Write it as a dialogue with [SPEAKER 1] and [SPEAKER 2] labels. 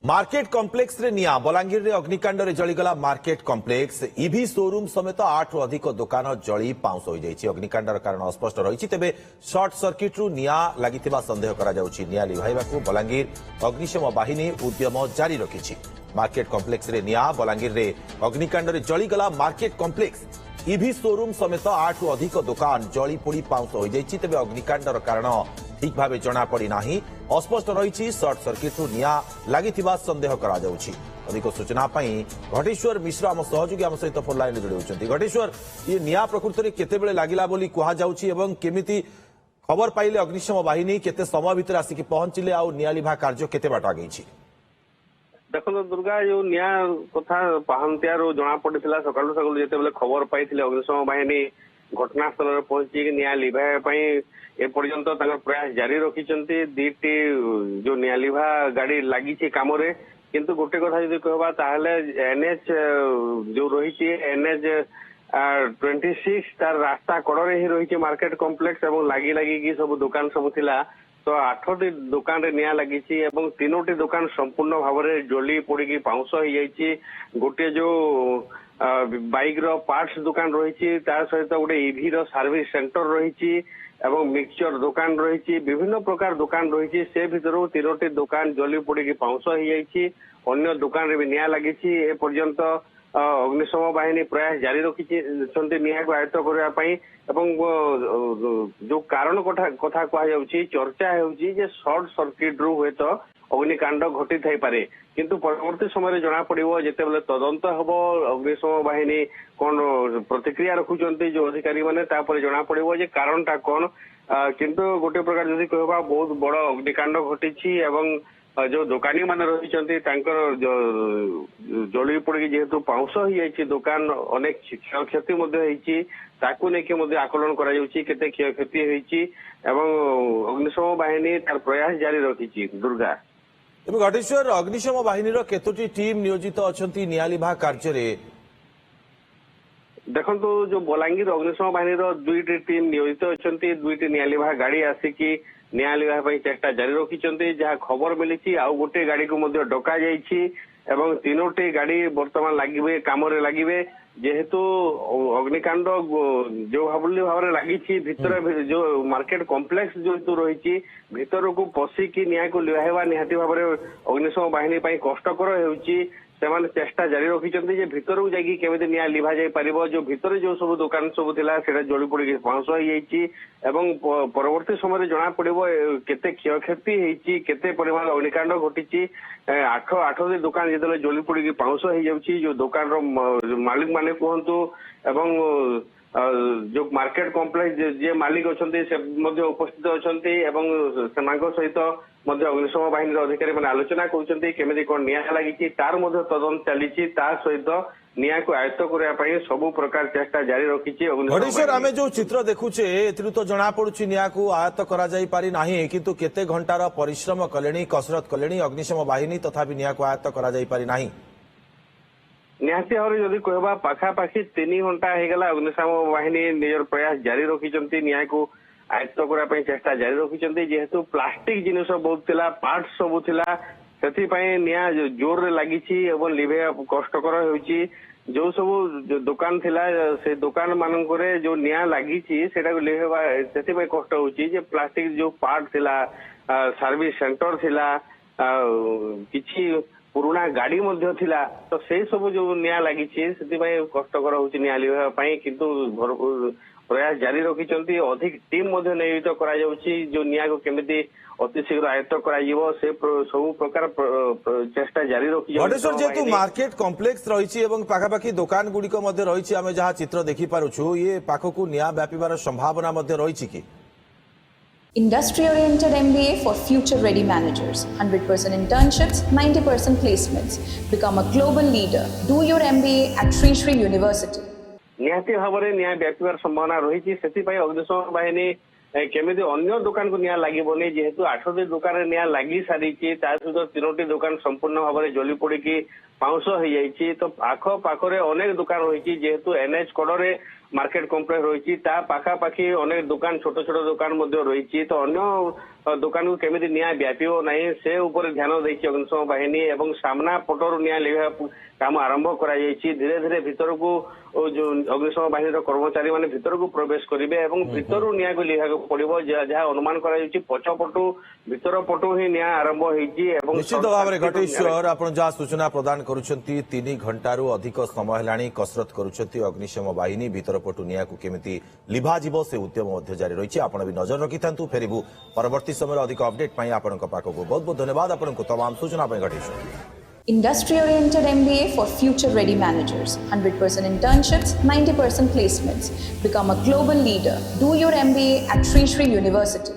[SPEAKER 1] Market complex रे निया बलांगीर रे अग्निकांड रे जळीगला मार्केट कॉम्प्लेक्स ईवी शोरूम समेत 8 रु अधिक दुकान जळी पाउंस होई जाईछि। अग्निकांडर कारण अस्पष्ट रहिछि, तेबे शॉर्ट सर्किट रु निया लागिथिबा संदेह करा जाउछि। निया लिभाइबाकू बलांगीर अग्निशम बाहिनी उद्यम जारी रखिछि। मार्केट कॉम्प्लेक्स रे निया बलांगीर रे अग्निकांड रे जळीगला मार्केट कॉम्प्लेक्स ईवी शोरूम समेत 8 रु अधिक दुकान जळी पोड़ी पाउंस होई जाईछि। तेबे अग्निकांडर कारण ठीक भाव जना पड़ी नाही, अस्पष्ट रही सर्ट सर्किट निया लगी संदेह करा जाउछि। अधिक सूचना घटेश्वर मिश्र आम सहयोगी आम सहित फोन लाइन जोड़ी होती। घटेश्वर, ये निया प्रकृत में केते लगिला बोली कहा जाउछि एवं केमिति खबर पाइले अग्निशम बाहिनी केते समय भितर आसिक पहुंचले आ निया लिभा कार्य केते बाट आगई?
[SPEAKER 2] देखो दुर्गा जो निया कथा पहांतियार जना पड़ी सकालू सकालू जिते खबर पाई अग्निशम बाहिनी घटनास्थल पहुंची निया लिभाई एपर्यंत प्रयास जारी रखिंट। दीटी जो निया लिभा गाड़ी लगी काम किंतु गोटे कथा जो कहबा ताहले एनएच जो रही एनएच 26 तार रास्ता कड़े ही रही मार्केट कॉम्प्लेक्स और लगी लगी सब दुकान सब थिला। तो 8टी दुकान रे निया लगी 3टी दुकान संपूर्ण भाव में जली पोड़ी पाउंस हो जाइए। गोटे जो बाइक रो पार्ट्स दुकान रही सहित गोटे ईवी रो सर्विस सेंटर रही एवं मिक्सचर दुकान रही विभिन्न प्रकार दुकान रही से भितर 3टी दुकान जली पोड़ी पाउंस हो जाइए। अन्य दुकान रे भी निया लगी एपर्यंत अग्निशम बाहिनी प्रयास जारी रखिंट निया को आयत्त करने जो कारण कथा कह चर्चा हो सर्ट सर्किट रु हे तो अग्निकांड घटी थाई पारे किंतु परवर्ती समय जना पड़ो जिते तदंत हम अग्निशम बाहिनी कौन प्रतिक्रिया रखुंट जो अधिकारी मैंने जना पड़ो जे कारणटा कौन। किंतु गोटे प्रकार जदि कहबा बहुत बड़ अग्निकांड घटी जो दुकानी मैंने रही जली पड़ी जेहेतु पाउंस हो जाइए दुकान अनेक क्षति आकलन करते क्षयक्षति होती अग्निशम बाहिनी तार प्रयास जारी रखी। दुर्गा
[SPEAKER 1] घटेश्वर, अग्निशम बाहिनी केतोटी टीम नियोजित अच्छा निया लिभा कार्य?
[SPEAKER 2] देखो जो बलांगीर अग्निशम बाहिनी 2टी टीम नियोजित अच्छा 2टी निया लिभा गाड़ी आसिकी निया लिभा चेष्टा जारी रखिंट। जहाँ खबर मिली आउ गोटे गाड़ी को डका जाइए 3टी गाड़ी बर्तमान लगे कम लगे जेहेतु अग्निकांड जो भाव में लगी भितर जो मार्केट कॉम्प्लेक्स जो रही भितर को पशिकी निया को लिभाइबा निहाती भाव में अग्निशम बाहिनी कष्टकर होउची। सेमाने चेष्टा जारी रखिंट भितर को जाकि केमिति निया लिभा जाई परिबो। जो भितर जो सब दुकान सब थिला सेटा जली पड़ी पाउंस हो जाइए परवर्ती समय जना पड़ो केते क्षयक्षति होती केते परिमाण अग्निकांड घटी 8टी दुकान जो जली पड़ी पाउंस हो जाउची। जो दुकान मालिक माने कहतु एवं जो मार्केट कॉम्प्लेक्स जे मालिक अच्छा उपस्थित अच्छा सहित अग्निशम बाहिनी अधिकारी मैंने आलोचना करमी कौन निया लगी तार तदंत चली सहित निया को आयत्त करने सबु प्रकार चेष्टा जारी रखी।
[SPEAKER 1] घटेश्वर, आम जो चित्र देखुचे एथि तो जना पड़ुछि निया को आयत्त करा जाई पारि नाही, किंतु केते घंटार परिश्रम कलेनी कसरत कलेनी अग्निशम बाहिनी तथापि निया को आयत्त करा जाई पारि नाही।
[SPEAKER 2] निहाती भाव में जदि कहबा पाखापाखि 3 घंटा होगला अग्निशम बाहिनी निजर प्रयास जारी रखिंट निया को आयत्त करने चेष्टा जारी रखिंट। जेहेतु प्लास्टिक जिनिस बहुत थिला पार्ट्स सब थिला से निया जोर रे लगी लिभे कष्टकर होउची। जो सब दुकान थिला से दुकान मानक जो निया लगी लिभेबा से कष्ट होउची जे प्लास्टिक जो पार्ट थिला सर्विस सेंटर थिला किछि पुराना गाड़ी मध्य थिला तो से सब जो निया लगी कष्टकर होउची निया लिभेबा किंतु प्रयास जारी रखिंट। अधिक टीम नियोजित करा जाउची जो निया को केमिति अति शीघ्र आयत्त करा से सब प्रकार चेष्टा जारी रखी।
[SPEAKER 1] घटेश्वर, जेतु मार्केट कॉम्प्लेक्स रही पाखापाखि दुकान गुड़िक रही आम जहाँ चित्र देखी पारुछु ये पाखकु निया व्यापीबार संभावना रही कि?
[SPEAKER 3] Industry-oriented MBA for future-ready managers. 100% internships, 90% placements. Become a global leader. Do your MBA at Sri Sri University.
[SPEAKER 2] निहाती भाव में निया व्यापार संभावना रही अग्निशम बाहिनी केमिति अन्य दुकान को निया लगे जेहेतु 8टी दुकान निया लगी सारी सहित 3टी दुकान संपूर्ण भाव में जली पड़ी पाउंस हो जाइए। तो आख पाखरे अनेक दुकान रही जेहेतु एनएच कड़े मार्केट कॉम्प्लेक्स रही पाखापाखि अनेक दुकान छोट छोट दुकान रही तो अन्य ଦୋକାନକୁ କେମିତି ନିଆଁ ବ୍ୟାପିବ ନାହିଁ ସେ ଉପରେ ଧ୍ୟାନ ଦେଇଛି ଅଗ୍ନିଶମ ବାହିନୀ ଏବଂ ସାମ୍ନା ପଟରୁ ନିଆଁ ଲିଭାଇବା କାମ ଆରମ୍ଭ କରାଯାଇଛି। ଧୀରେ ଧୀରେ ଭିତରକୁ ଯୋଉ ଅଗ୍ନିଶମ ବାହିନୀର କର୍ମଚାରୀ ମାନେ ଭିତରକୁ ପ୍ରବେଶ କରିବେ ଏବଂ ଭିତରୁ ନିଆଁକୁ ଲିଭାଇବାକୁ ପଡିବ ଯାହା ଅନୁମାନ କରାଯାଉଛି ପଛପଟୁ ଭିତର ପଟୁ ହିଁ ନିଆଁ ଆରମ୍ଭ ହେଇଛି। ଏବଂ
[SPEAKER 1] ନିଶ୍ଚିତ ଭାବରେ ଘଟେଶ୍ୱର ଆପଣ ଯାହା ସୂଚନା ପ୍ରଦାନ କରୁଛନ୍ତି 3 ଘଣ୍ଟାରୁ ଅଧିକ ସମୟ ହେଲାଣି କସରତ କରୁଛନ୍ତି ଅଗ୍ନିଶମ ବାହିନୀ ଭିତର ପଟୁ ନିଆଁକୁ କେମିତି ଲିଭାଯିବ ସେ ଉଦ୍ୟମ ମଧ୍ୟ ଜାରି ରହିଛି। ଆପଣ ବି ନଜର ରଖିଥାନ୍ତୁ। ଫେରିବୁ ପରବର୍ତ୍ତୀ ସମୟରେ ଅଧିକ ଅପଡେଟ୍ ପାଇଁ ଆପଣଙ୍କ ପାଖକୁ ବହୁତ ବହୁତ ଧନ୍ୟବାଦ ଆପଣଙ୍କୁ ତମାମ ସୂଚନା ପାଇଁ Ghateswar.
[SPEAKER 3] Industry-oriented MBA for future-ready managers. 100% internships, 90% placements. Become a global leader. Do your MBA at Sri Sri University.